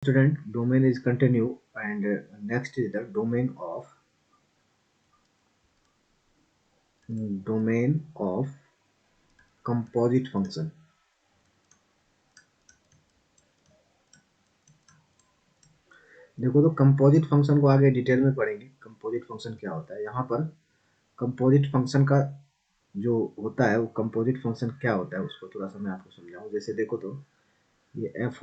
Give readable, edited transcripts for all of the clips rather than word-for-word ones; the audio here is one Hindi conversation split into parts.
Student, domain is continue, and next is the domain of composite function. देखो, तो कंपोजिट फंक्शन को आगे डिटेल में पढ़ेंगे। कंपोजिट फंक्शन क्या होता है? यहाँ पर कंपोजिट फंक्शन का जो होता है वो कंपोजिट फंक्शन क्या होता है उसको थोड़ा सा मैं आपको समझाऊँ। जैसे देखो तो ये एफ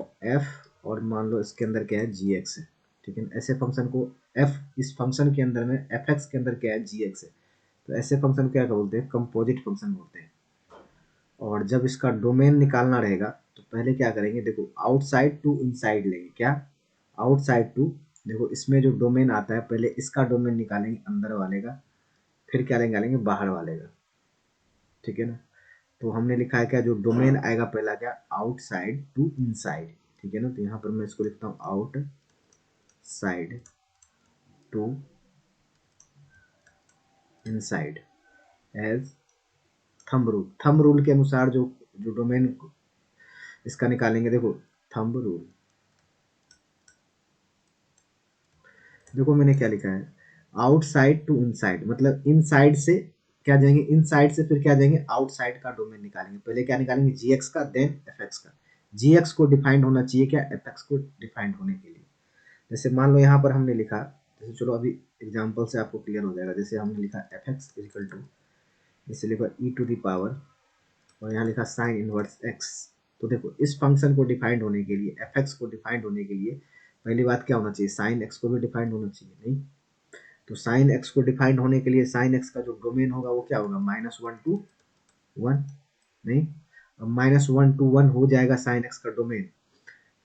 और मान लो इसके अंदर क्या है, जी एक्स है, ठीक है। ऐसे फंक्शन को एफ, इस फंक्शन के अंदर में एफ एक्स के अंदर क्या है, जी एक्स है, तो ऐसे फंक्शन क्या बोलते हैं, कंपोजिट फंक्शन बोलते हैं। और जब इसका डोमेन निकालना रहेगा तो पहले क्या करेंगे, देखो आउटसाइड टू इनसाइड लेंगे। क्या? आउटसाइड टू, देखो इसमें जो डोमेन आता है पहले इसका डोमेन निकालेंगे अंदर वाले का, फिर क्या निकालेंगे, बाहर वाले का, ठीक है ना। तो हमने लिखा है क्या, जो डोमेन आएगा पहला क्या, आउटसाइड टू इनसाइड, ठीक है ना। तो यहाँ पर मैं इसको लिखता हूँ outside to inside as thumb rule के अनुसार जो जो डोमेन इसका निकालेंगे। देखो थंब रूल, देखो मैंने क्या लिखा है, आउटसाइड टू इनसाइड, मतलब इनसाइड से क्या जाएंगे, इनसाइड से फिर क्या जाएंगे, आउटसाइड का डोमेन निकालेंगे। पहले क्या निकालेंगे, जी एक्स का, देन एफ एक्स का। जी एक्स को डिफाइंड होना चाहिए क्या, एफ एक्स को डिफाइंड होने के लिए। जैसे मान लो यहाँ पर हमने लिखा, जैसे चलो अभी एग्जाम्पल से आपको क्लियर हो जाएगा। जैसे हमने लिखा एफ एक्स इजिकल टू, जैसे लिखा ई टू दी पावर, और यहाँ लिखा साइन इनवर्स एक्स। तो देखो इस फंक्शन को डिफाइंड होने के लिए, एफ एक्स को डिफाइंड होने के लिए पहली बात क्या होना चाहिए, साइन एक्स को भी डिफाइंड होना चाहिए। नहीं, तो साइन एक्स को डिफाइंड होने के लिए साइन एक्स का जो डोमेन होगा वो क्या होगा, -1 to 1। नहीं, अब -1 to 1 हो जाएगा साइन एक्स का डोमेन।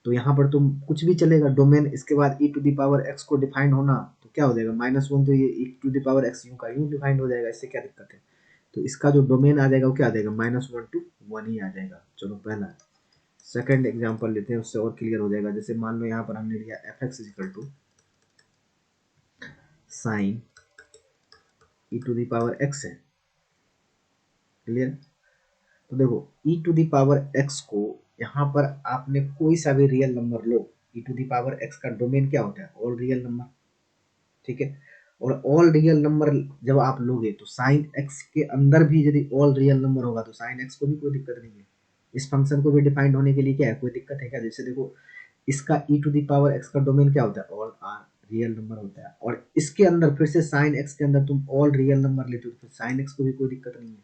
तो यहाँ पर तुम कुछ भी चलेगा, डोमेन इसके बाद ई टू दी पावर एक्स को डिफाइंड होना, तो क्या हो जाएगा, -1, तो ये ई टू दी पावर एक्स यूं का यूं डिफाइंड हो जाएगा। इससे क्या दिक्कत है? तो इसका जो डोमेन आ जाएगा वो क्या आ जाएगा, -1 to 1 ही आ जाएगा। चलो पहला। सेकंड एग्जांपल लेते हैं, उससे और क्लियर हो जाएगा। जैसे मान लो यहाँ पर हमने लिया f x is equal to sine e to the power x है, क्लियर। तो देखो e to the power x को यहाँ पर आपने कोई सा भी रियल नंबर लो, e to the power x का डोमेन क्या होता है, ऑल रियल नंबर, ठीक है। और ऑल रियल नंबर जब आप लोगे तो साइन एक्स के अंदर भी यदि ऑल रियल नंबर होगा तो साइन एक्स को भी कोई दिक्कत नहीं है। इस फंक्शन को भी डिफाइंड होने के लिए क्या है, कोई दिक्कत है क्या? जैसे देखो इसका ई टू दी पावर एक्स का डोमेन क्या होता है, ऑल आर रियल नंबर होता है, और इसके अंदर फिर से साइन एक्स के अंदर तुम ऑल रियल नंबर लेते हो तो साइन एक्स को भी कोई दिक्कत नहीं है।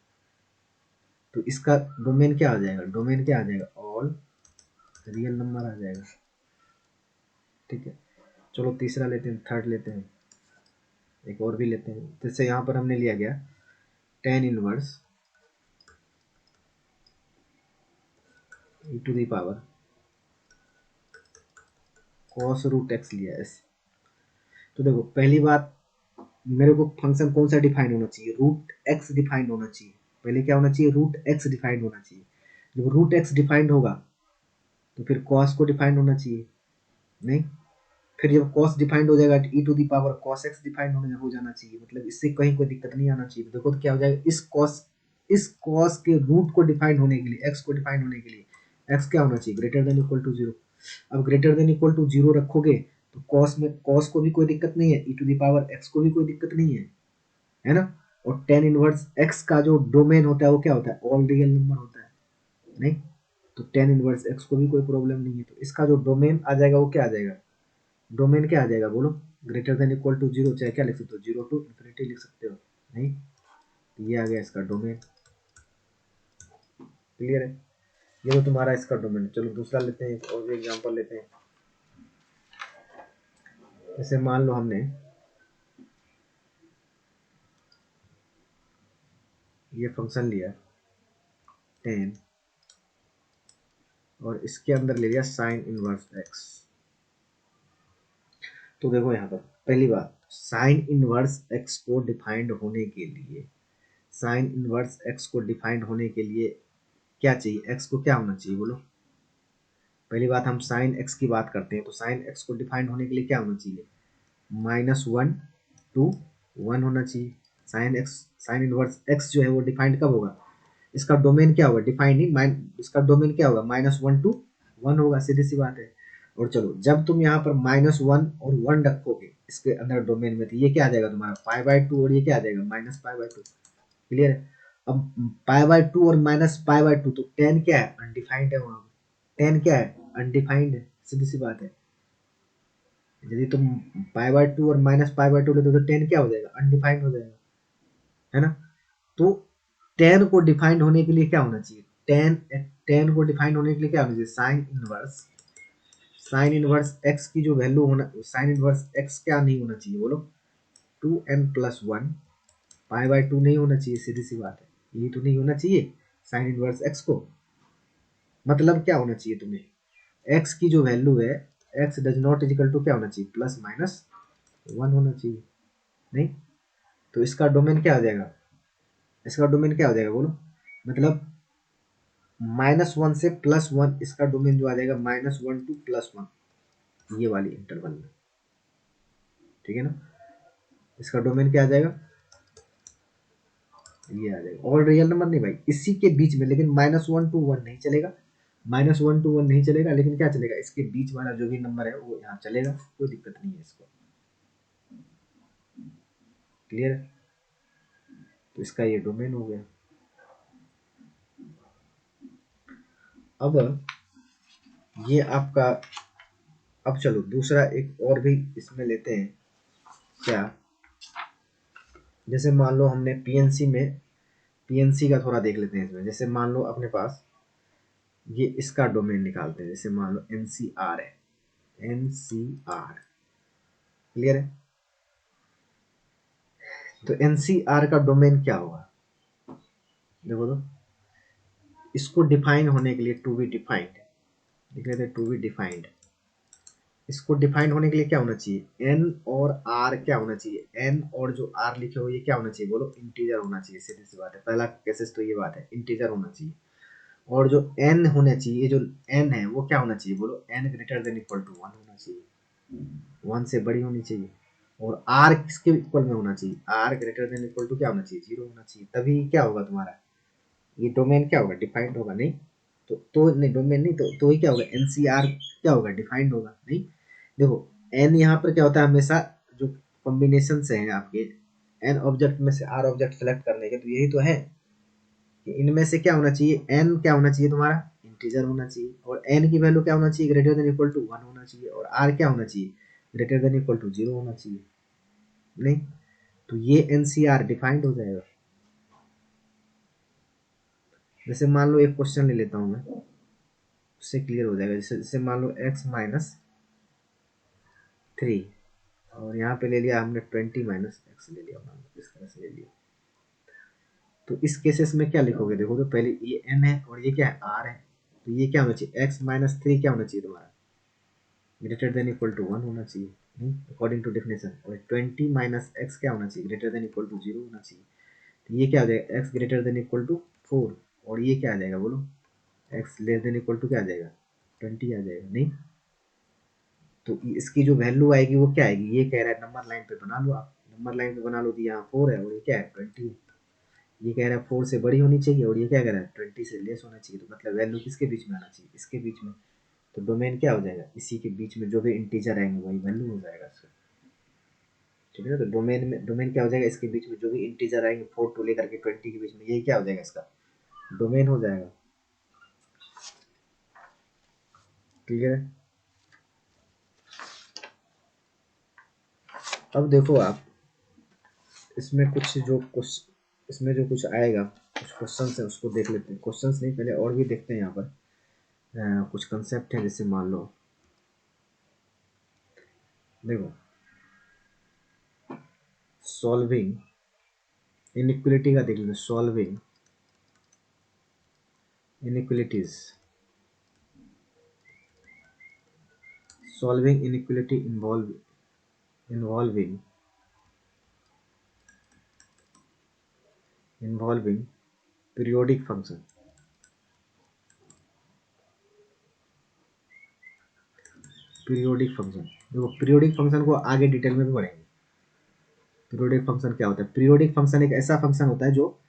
तो इसका डोमेन क्या आ जाएगा, डोमेन क्या आ जाएगा, ऑल रियल नंबर आ जाएगा, ठीक है। चलो तीसरा लेते हैं, थर्ड लेते हैं, एक और भी लेते हैं। जैसे यहाँ पर हमने लिया गया tan inverse e to the power cos root x लिया है। तो देखो पहली बात, मेरे को फंक्शन कौन सा डिफाइन होना चाहिए, रूट एक्स डिफाइंड होना चाहिए। पहले क्या होना चाहिए, रूट एक्स डिफाइंड होना चाहिए। जब रूट एक्स डिफाइंड होगा तो फिर कॉस को डिफाइंड होना चाहिए। नहीं, फिर जब कॉस डिफाइंड हो जाएगा e to the power cos x defined हो जाना चाहिए, मतलब इससे कहीं कोई दिक्कत नहीं आना चाहिए। देखो तो क्या हो जाएगा, इस कॉस के रूट को डिफाइंड होने के लिए, एक्स को डिफाइंड होने के लिए एक्स क्या होना चाहिए, ग्रेटर देन इक्वल टू 0। अब ग्रेटर देन इक्वल टू 0 रखोगे तो कॉस को भी कोई दिक्कत नहीं है, ई टू दी पावर एक्स को भी कोई दिक्कत नहीं है ना। और टेन इनवर्स एक्स का जो डोमेन होता है वो क्या होता है, ऑल रियल नंबर होता है। नहीं, तो टेन इनवर्स एक्स को भी कोई प्रॉब्लम नहीं है। तो इसका जो डोमेन आ जाएगा वो क्या आ जाएगा, डोमेन क्या आ जाएगा बोलो, ग्रेटर देन इक्वल टू 0, चाहे क्या लिख सकते हो, 0 to ∞ लिख सकते हो। नहीं, तो ये आ गया इसका डोमेन, क्लियर है। ये तो तुम्हारा इसका डोमेन। चलो दूसरा लेते हैं, और भी एग्जांपल लेते हैं। जैसे मान लो हमने ये फंक्शन लिया 10 और इसके अंदर ले लिया साइन इनवर्स एक्स। तो देखो यहाँ पर पहली बात, साइन इनवर्स एक्स को डिफाइंड होने के लिए, साइन इनवर्स एक्स को डिफाइंड होने के लिए क्या चाहिए, एक्स को क्या होना चाहिए बोलो। पहली बात हम साइन एक्स की बात करते हैं, तो साइन एक्स को डिफाइंड होने के लिए क्या होना चाहिए, -1 to 1 होना चाहिए। Sine x, sine inverse x जो है वो डिफाइंड कब होगा, इसका डोमेन क्या होगा, डिफाइंड ही इसका डोमेन क्या होगा, -1 to 1 होगा, सीधी सी बात है। और चलो जब तुम यहाँ पर -1 और 1 रखोगे इसके अंदर डोमेन में, तो ये क्या आ जाएगा तुम्हारा π/2 और ये क्या आ जाएगा -π/2। क्लियर है। अब π/2 और -π/2 तो 10 क्या है अनडिफाइंड है वहां, 10 क्या है अनडिफाइंड है, सीधी सी बात है। यदि तुम π/2 और -π/2 लेते हो तो 10 क्या हो जाएगा अनडिफाइंड हो जाएगा, है ना। तो 10 को डिफाइंड होने के लिए क्या होना चाहिए, 10 को डिफाइंड होने के लिए क्या होना चाहिए, साइन इनवर्स एक्स की जो वैल्यू होना, साइन इनवर्स एक्स क्या नहीं होना चाहिए बोलो, 2n+1 π/2 नहीं होना चाहिए, सीधी सी बात है, यही तो नहीं होना चाहिए साइन इनवर्स एक्स को। मतलब क्या होना चाहिए तुम्हें, एक्स की जो वैल्यू है x does not equal to क्या होना चाहिए +-1 होना चाहिए, नहीं। तो इसका डोमेन क्या हो जाएगा, इसका डोमेन क्या हो जाएगा बोलो, मतलब -1 से +1 इसका डोमेन जो आ जाएगा -1 to +1 ये वाली इंटरवल में, ठीक है ना। इसका डोमेन क्या आ जाएगा, ये आ जाएगा। और रियल नंबर नहीं भाई, इसी के बीच में, लेकिन -1 to 1 नहीं चलेगा, -1 to 1 नहीं चलेगा, लेकिन क्या चलेगा, इसके बीच वाला जो भी नंबर है वो यहाँ चलेगा, कोई दिक्कत नहीं है इसको। क्लियर है। तो इसका ये डोमेन हो गया। अब ये आपका, अब चलो दूसरा एक और भी इसमें लेते हैं क्या, जैसे मान लो हमने पीएनसी का थोड़ा देख लेते हैं इसमें। जैसे मान लो अपने पास ये इसका डोमेन निकालते हैं, जैसे मान लो एनसीआर है, एनसीआर। क्लियर है। तो एनसीआर का डोमेन क्या होगा, देखो तो इसको डिफाइन होने के लिए टू बी डिफाइंड लिख लेते हैं, टू बी डिफाइंड। इसको डिफाइन होने के लिए क्या होना चाहिए, एन और आर क्या होना चाहिए, एन और जो आर लिखे हो ये क्या होना चाहिए बोलो, इंटीजर होना चाहिए, सीधी सी बात है। पहला केसेस तो ये बात है, इंटीजर होना चाहिए। और जो एन होना चाहिए, जो एन है वो क्या होना चाहिए बोलो, n greater than equal to 1 होना चाहिए, 1 से बड़ी होनी चाहिए। और आर किसके इक्वल में होना चाहिए, or greater than equal to क्या होना चाहिए, 0 होना चाहिए। तभी क्या होगा तुम्हारा ये डोमेन क्या होगा, डिफाइंड होगा। नहीं तो नहीं डोमेन नहीं, तो ये क्या होगा, एनसीआर क्या होगा, डिफाइंड होगा। नहीं देखो एन यहाँ पर क्या होता है हमेशा, जो कॉम्बिनेशन से हैं आपके एन ऑब्जेक्ट में से आर ऑब्जेक्ट सेलेक्ट करने के, तो यही तो है कि इनमें से क्या होना चाहिए, एन क्या होना चाहिए तुम्हारा इंटीजर होना चाहिए, और एन की वैल्यू क्या होना चाहिए, ग्रेटर देन इक्वल टू 1 होना चाहिए, और आर क्या होना चाहिए, ग्रेटर देन इक्वल टू 0 होना चाहिए। नहीं तो ये एनसीआर डिफाइंड हो जाएगा। जैसे मान लो एक क्वेश्चन ले लेता हूँ मैं, उससे क्लियर हो जाएगा। जैसे मान लो x-3 और यहाँ पे ले लिया हमने 20-x ले लिया, मान लो इस तरह से ले लिया। तो इस केसेस में क्या लिखोगे, देखो तो पहले ये n है और ये क्या है r है, तो ये क्या होना चाहिए, x-3 क्या होना चाहिए तुम्हारा, ग्रेटर देन इक्वल टू 1 होना चाहिए अकॉर्डिंग टू डेफिनेशन। और 20-x क्या होना चाहिए, ग्रेटर देन इक्वल टू 0 होना चाहिए। तो ये क्या हो जाएगा, x greater than equal to 4, और ये क्या आ जाएगा बोलो, x less than equal to क्या आ जाएगा 20 आ जाएगा। नहीं तो इसकी जो वैल्यू आएगी वो क्या आएगी, ये कह रहा है नंबर लाइन पे बना लो आप, नंबर लाइन पे बना लो, तो यहाँ 4 है और ये क्या है 20 है। ये कह रहा है 4 से बड़ी होनी चाहिए और ये क्या कह रहा है 20 से लेस होना चाहिए। तो मतलब वैल्यू किसके बीच में आना चाहिए, इसके बीच में। तो डोमेन क्या हो जाएगा, इसी के बीच में जो भी इंटीजर आएंगे वही वैल्यू हो जाएगा इसका। ठीक है ना। तो डोमेन क्या हो जाएगा, इसके बीच में जो भी इंटीजर आएंगे 4 टू लेकर के 20 के बीच में, यही क्या हो जाएगा इसका डोमेन हो जाएगा। क्लियर है। अब देखो आप इसमें इसमें जो कुछ आएगा, कुछ क्वेश्चन है उसको देख लेते हैं। क्वेश्चन नहीं, पहले और भी देखते हैं यहाँ पर। कुछ कंसेप्ट है, जैसे मान लो देखो सॉल्विंग इनइक्वलिटी का देख लेते हैं, solving inequalities, solving inequality involving periodic function. Periodic function देखो, पीरियोडिक फंक्शन को आगे डिटेल में भी पढ़ेंगे। पीरियोडिक फंक्शन क्या होता है, पीरियोडिक फंक्शन एक ऐसा फंक्शन होता है जो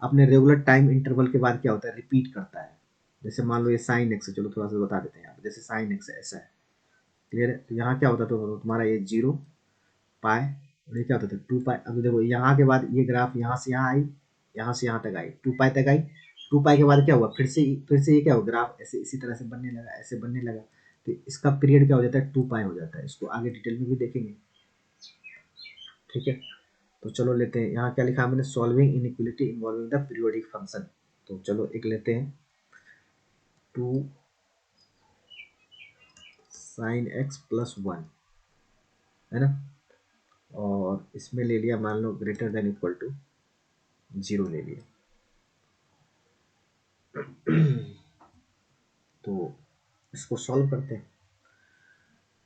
अपने रेगुलर टाइम इंटरवल के बाद क्या होता है, रिपीट करता है। जैसे मान लो ये साइन एक्स है, चलो थोड़ा सा बता देते हैं यहाँ पे। जैसे साइन एक्स है ऐसा है, क्लियर है। तो यहाँ क्या होता था तुम्हारा ये 0 पाई और ये क्या होता था 2 पाई। अब देखो यहाँ के बाद ये ग्राफ यहाँ से यहाँ आई, यहाँ से यहाँ तक आई, 2 पाई तक आई। 2 पाई के बाद क्या हुआ, फिर से ये क्या हुआ, ग्राफ ऐसे इसी तरह से बनने लगा, ऐसे बनने लगा। तो इसका पीरियड क्या हो जाता है, 2 पाई हो जाता है। इसको आगे डिटेल में भी देखेंगे, ठीक है। तो चलो लेते हैं, यहाँ क्या लिखा मैंने, solving inequality involving the periodic function. तो चलो एक लेते हैं, 2 sin x प्लस 1, है ना। और इसमें ले लिया मान लो ग्रेटर देन इक्वल टू 0 ले लिया। तो इसको सॉल्व करते हैं।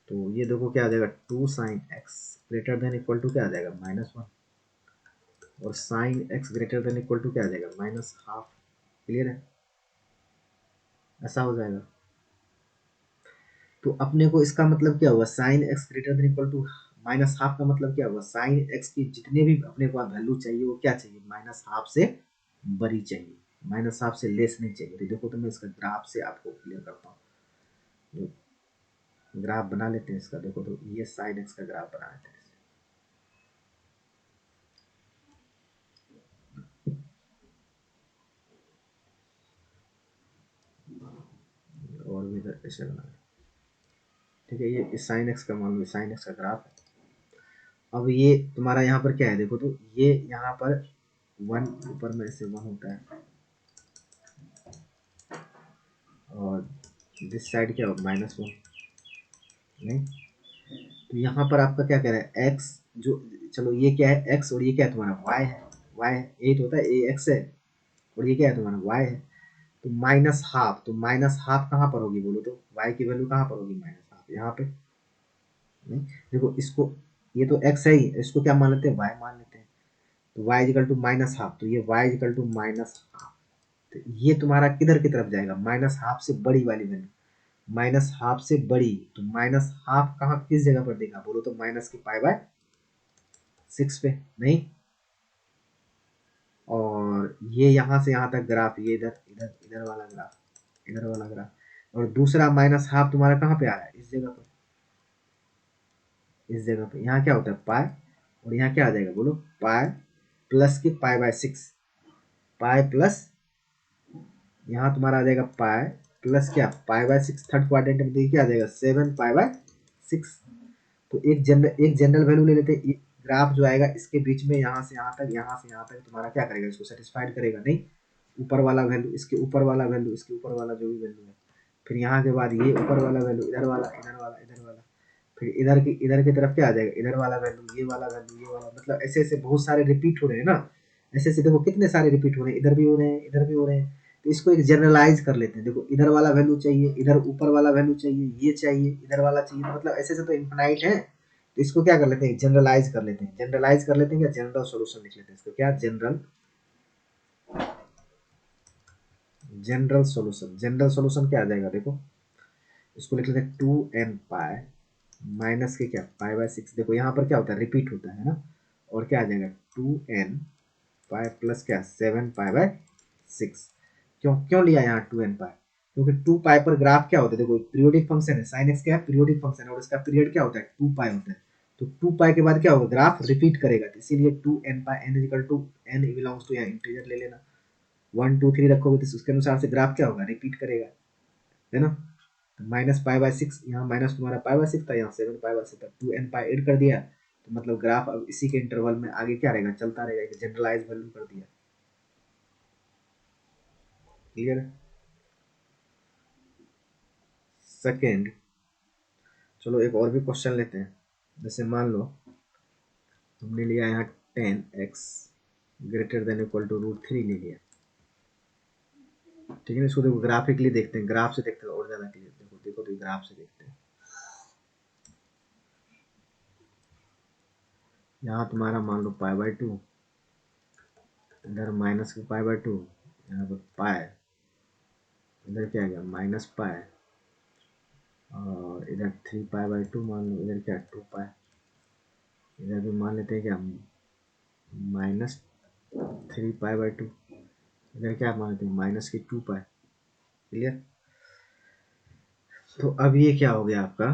तो ये देखो क्या आ जाएगा, 2 sine x greater than equal to क्या आ जाएगा, -1। और sine x greater than equal to क्या आ जाएगा, -12। क्लियर है, ऐसा हो जाएगा। तो अपने को इसका मतलब क्या हुआ, sine x greater than equal to -12 का मतलब क्या हुआ, साइन एक्स की जितने भी अपने को वैल्यू चाहिए वो क्या चाहिए, -12 से बड़ी चाहिए, -12 से लेस नहीं चाहिए। तो देखो तो मैं इसका ग्राफ से आपको क्लियर करता हूँ। ग्राफ बना लेते हैं इसका, देखो तो ये साइन एक्स का ग्राफ बना लेते हैं। और भी इधर ऐसे बना, ठीक है। ये साइन एक्स का मान लो, साइन एक्स का ग्राफ है। अब ये तुम्हारा यहाँ पर क्या है, देखो तो ये यहाँ पर 1 ऊपर में से 1 होता है, और दिस साइड क्या हो, -1, नहीं। तो यहाँ पर आपका क्या कह रहा है, एक्स जो, चलो ये क्या है एक्स, और ये क्या है तुम्हारा वाई है, वाई है, ये तो होता है ए एक्स है, और ये क्या है तुम्हारा वाई है। तो -12, तो -12 कहाँ पर होगी बोलो तो, वाई की वैल्यू कहाँ पर होगी, -12 यहाँ पे, नहीं। देखो इसको, ये तो एक्स है ही, इसको क्या मान लेते हैं, वाई मान लेते हैं। तो y इजिकल टू -12, तो ये y इजिकल टू -12। तो ये तुम्हारा किधर की तरफ जाएगा, -12 से बड़ी वाली वैल्यू, -12 से बड़ी। तो -12 कहाँ किस जगह पर देगा बोलो तो, -π/6 पे, नहीं। और ये यहाँ से यहाँ तक ग्राफ, ये इधर इधर इधर वाला ग्राफ, इधर वाला ग्राफ। और दूसरा -12 तुम्हारा कहाँ पे आ रहा है, इस जगह पर, इस जगह पे। यहाँ क्या होता है पाई, और यहाँ क्या आ जाएगा बोलो, पाई प्लस की π/6, पाई प्लस, यहाँ तुम्हारा आ जाएगा पाई प्लस क्या, π/6। थर्ड क्वाड्रेंट में देखिए क्या आ जाएगा, 7π/6। तो एक जनरल वैल्यू ले लेते हैं। ग्राफ जो आएगा इसके बीच में, यहाँ से यहाँ तक, यहाँ से यहाँ तक तुम्हारा क्या करेगा, इसको सेटिस्फाइड करेगा, नहीं। ऊपर वाला वैल्यू, इसके ऊपर वाला वैल्यू, इसके ऊपर वाला जो भी वैल्यू है, फिर यहाँ के बाद ये ऊपर वाला वैल्यू, इधर वाला, इधर वाला, इधर वाला, फिर इधर की तरफ क्या आ जाएगा, इधर वाला वैल्यू, ये वाला वैल्यू, ये वाला, मतलब ऐसे ऐसे बहुत सारे रिपीट हो रहे हैं ना। ऐसे ऐसे देखो कितने सारे रिपीट हो रहे हैं, इधर भी हो रहे हैं, इधर भी हो रहे हैं। तो इसको एक जनरलाइज कर लेते हैं। देखो इधर वाला वैल्यू चाहिए, इधर ऊपर वाला वैल्यू चाहिए, ये चाहिए, इधर वाला चाहिए, मतलब ऐसे ऐसे तो इन्फिनाइट है। तो इसको क्या कर लेते हैं, जनरलाइज कर लेते हैं। जनरलाइज कर लेते हैं क्या, जनरल सॉल्यूशन लिख लेते हैं इसको, क्या, जनरल सॉल्यूशन। जनरल सॉल्यूशन क्या आ जाएगा देखो, इसको लिख लेते हैं 2n पाई माइनस के क्या, π/6। देखो यहाँ पर क्या होता है, रिपीट होता है ना। और क्या आ जाएगा 2n पाई प्लस क्या, 7π/6। क्यों क्यों लिया यहाँ 2n पाई, क्योंकि 2 पाई पर ग्राफ क्या होता है, देखो पीरियोडिक फंक्शन है, साइन एक्स क्या है, पीरियोडिक फंक्शन है, और इसका पीरियड क्या होता है, 2 पाई होता है। तो 2 पाई के बाद क्या होगा, ग्राफ रिपीट करेगा। तो इसीलिए 2n pi, n equal to, n belongs to यहाँ इंटीजर ले लेना, 1 2 3 रखोगे तो उसके अनुसार से ग्राफ क्या होगा, रिपीट करेगा, है ना। -π/6, यहाँ माइनस तुम्हारा π/6 था, यहाँ 7π/6 था, 2n पाई ऐड कर दिया। तो मतलब ग्राफ अब इसी के इंटरवल में आगे क्या रहेगा, चलता रहेगा, एक जनरलाइज वैल्यू कर दिया। क्लियर है। सेकेंड, चलो एक और भी क्वेश्चन लेते हैं। जैसे मान लो हमने लिया यहाँ 10x greater than equal to √3 ले लिया, ठीक है। इसको देखो ग्राफिकली देखते हैं, ग्राफ से देखते हैं और ज्यादा क्लियर। देखो देखो तो ग्राफ से देखते हैं। यहाँ तुम्हारा मान लो π/2, इधर माइनस की π/2, यहाँ पर पाई, इधर क्या आ गया -पाई, और इधर 3π/2 मान लो, इधर क्या 2 पाई, इधर भी मान लेते हैं क्या -3π/2, इधर क्या मान लेते हैं माइनस की 2 पाई। क्लियर। तो अब ये क्या हो गया आपका,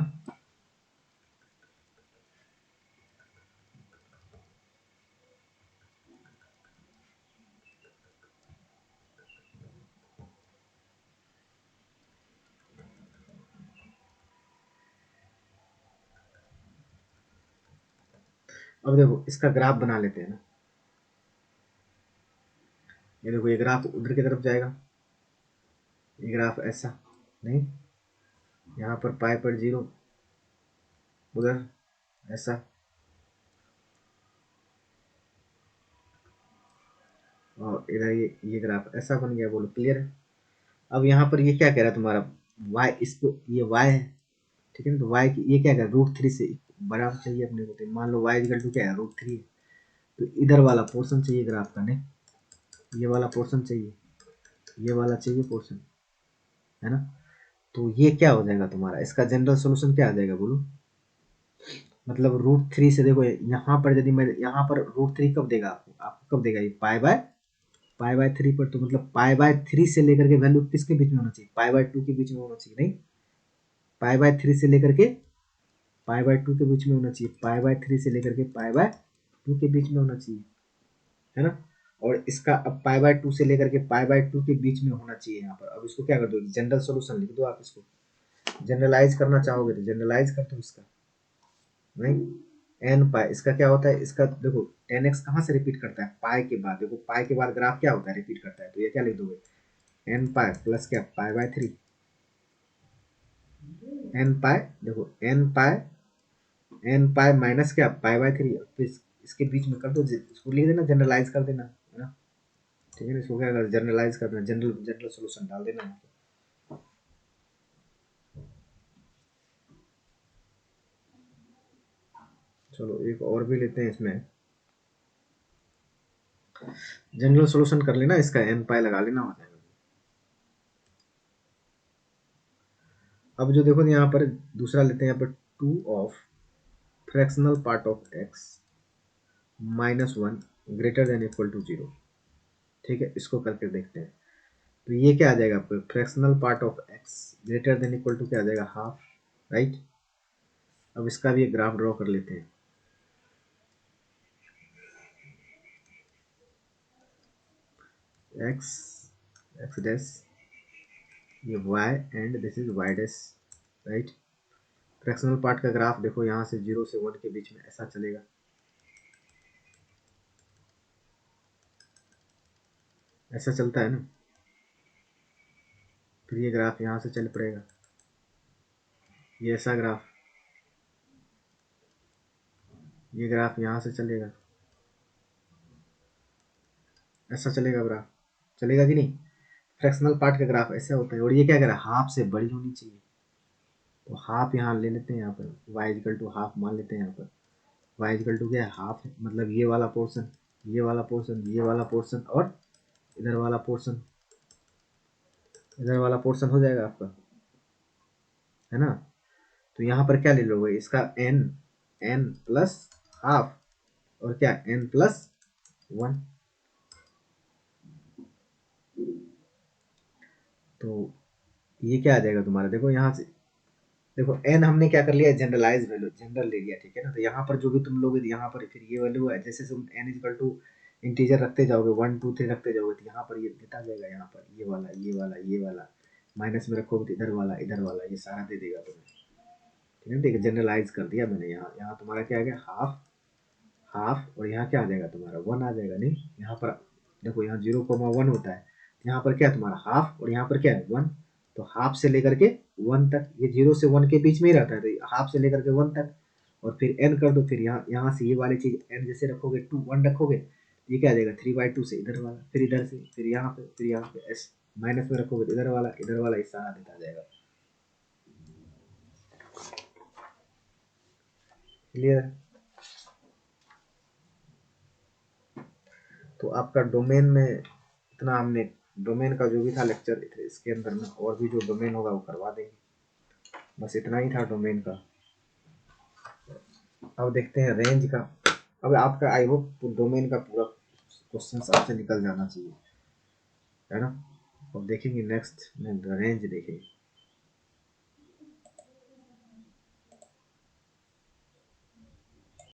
अब देखो इसका ग्राफ बना लेते हैं ना। ये देखो ये ग्राफ उधर की तरफ जाएगा, ये ग्राफ ऐसा नहीं, यहाँ पर पाई पर 0, उधर ऐसा, और इधर ये ग्राफ ऐसा बन गया। बोलो क्लियर है। अब यहाँ पर ये क्या कह रहा है तुम्हारा y, इसको ये y है, ठीक है ना। तो y की ये क्या कह रहा है, √3 से बराबर चाहिए अपने को। तो मान लो y इक्वल टू क्या है, √3 है। तो इधर वाला पोर्शन चाहिए ग्राफ का, नहीं ये वाला पोर्शन चाहिए, ये वाला चाहिए पोर्शन, है ना। तो ये क्या हो जाएगा तुम्हारा, इसका जनरल सोल्यूशन क्या आ जाएगा बोलो। मतलब √3 से देखो यहाँ पर यदि मैं यहाँ पर √3 कब देगा आपको, कब देगा ये पाई बाय 3 पर। तो मतलब पाई बाय 3 से लेकर के वैल्यू किसके बीच में होना चाहिए, पाई बाय 2 के बीच में होना चाहिए, नहीं पाई बाय 3 से लेकर के पाई बाय 2 के बीच में होना चाहिए, पाई बाय 3 से लेकर के पाई बाय 2 के बीच में होना चाहिए, है ना। और इसका अब पाई बाय 2 से लेकर के पाई बाय 2 के बीच में होना चाहिए यहाँ पर। अब इसको क्या कर दो, जनरल सोल्यूशन लिख दो। आप इसको जनरलाइज करना चाहोगे तो जनरलाइज कर दो इसका, नहीं एन पाई, इसका क्या होता है, इसका देखो 10x कहाँ से रिपीट करता है, पाई के बाद। देखो पाई के बाद ग्राफ क्या होता है, रिपीट करता है। तो ये क्या लिख दोगे, एन पाई प्लस क्या पाई बाय 3, एन पाई देखो एन पाई माइनस क्या पाई बाय 3, इसके बीच में कर दो, इसको लिख देना, जनरलाइज कर देना, है ना। ठीक है ना, इसको क्या कर जनरलाइज कर देना, जनरल जनरल सोल्यूशन डाल देना यहाँ पे। चलो एक और भी लेते हैं इसमें, जनरल सोल्यूशन कर लेना इसका, एन पाई लगा लेना, हो जाएगा। अब जो देखो यहाँ पर दूसरा लेते हैं, यहाँ पर 2 of fractional part of x -1 greater than equal to 0। ठीक है, इसको करके देखते हैं। तो ये क्या आ जाएगा आपको, fractional part of x greater than equal to क्या आ जाएगा, हाफ, राइट। अब इसका भी एक ग्राफ ड्रॉ कर लेते हैं। x x डैश, ये y and this is y dash, right. Fractional part का ग्राफ देखो, यहाँ से 0 से 1 के बीच में ऐसा चलेगा, ऐसा चलता है ना। फिर ये ग्राफ यहाँ से चल पड़ेगा, ये ऐसा ग्राफ, ये ग्राफ यहाँ से चलेगा, ऐसा चलेगा ग्राफ, चलेगा कि नहीं। फ्रैक्शनल पार्ट का ग्राफ ऐसा होता है। और ये क्या कह रहा है, हाफ से बड़ी होनी चाहिए। तो हाफ यहाँ ले लेते हैं, यहाँ पर y इक्वल टू हाफ मान लेते हैं। यहाँ पर y इक्वल टू क्या है, हाफ, मतलब ये वाला पोर्शन, ये वाला पोर्शन, ये वाला पोर्शन, और इधर वाला पोर्शन, इधर वाला पोर्शन हो जाएगा आपका, है ना। तो यहाँ पर क्या ले लोगे, इसका n प्लस हाफ, और क्या n+1। तो ये क्या आ जाएगा तुम्हारा, देखो यहाँ से देखो n हमने क्या कर लिया, जनरलाइज वैल्यू, जनरल ले लिया, ठीक है ना। तो यहाँ पर जो भी तुम लोगे यहाँ पर फिर ये वैल्यू है, जैसे तुम n इक्वल टू इंटीजर रखते जाओगे, 1 2 3 रखते जाओगे, तो यहाँ पर ये देता जाएगा, यहाँ पर ये वाला, ये वाला, ये वाला माइनस में रखोगे तो इधर वाला ये सारा दे देगा तुम्हें, ठीक है। ठीक है, जनरलाइज कर दिया मैंने। यहाँ यहाँ तुम्हारा क्या आ गया, हाफ, हाफ, और यहाँ क्या आ जाएगा तुम्हारा 1 आ जाएगा, नहीं यहाँ पर देखो, यहाँ 0,1 होता है, यहाँ पर क्या तुम्हारा हाफ, और यहाँ पर क्या है 1। तो हाफ से लेकर के 1 तक, ये 0 से 1 के बीच में ही रहता है, तो हाफ से लेकर के 1 तक, और फिर n कर दो। फिर यहाँ यहाँ से ये वाली चीज n जैसे रखोगे, 2 1 रखोगे, ये क्या आ जाएगा 3/2 से इधर वाला, फिर इधर से, फिर यहाँ पे, फिर यहाँ पे s माइनस में रखोगे तो इधर वाला ये सारा देता जाएगा। क्लियर। तो आपका डोमेन में इतना, हमने डोमेन का जो भी था लेक्चर, इसके अंदर में और भी जो डोमेन होगा वो करवा देंगे। बस इतना ही था डोमेन का। अब देखते हैं रेंज का। अब आपका आई होप डोमेन का पूरा क्वेश्चन आपसे निकल जाना चाहिए, है ना। अब देखेंगे नेक्स्ट में रेंज देखेंगे।